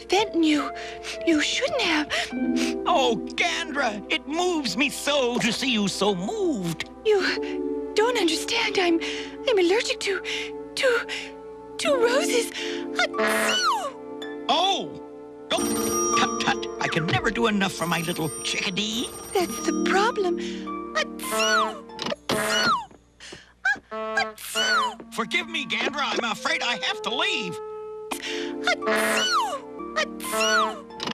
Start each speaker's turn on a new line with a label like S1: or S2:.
S1: then you shouldn't have.
S2: Oh, Gandra, it moves me so to see you so moved.
S1: You don't understand. I'm allergic to roses.
S2: Oh! Oh, tut tut, I can never do enough for my little chickadee.
S1: That's the problem.
S2: Forgive me, Gandra, I'm afraid I have to leave.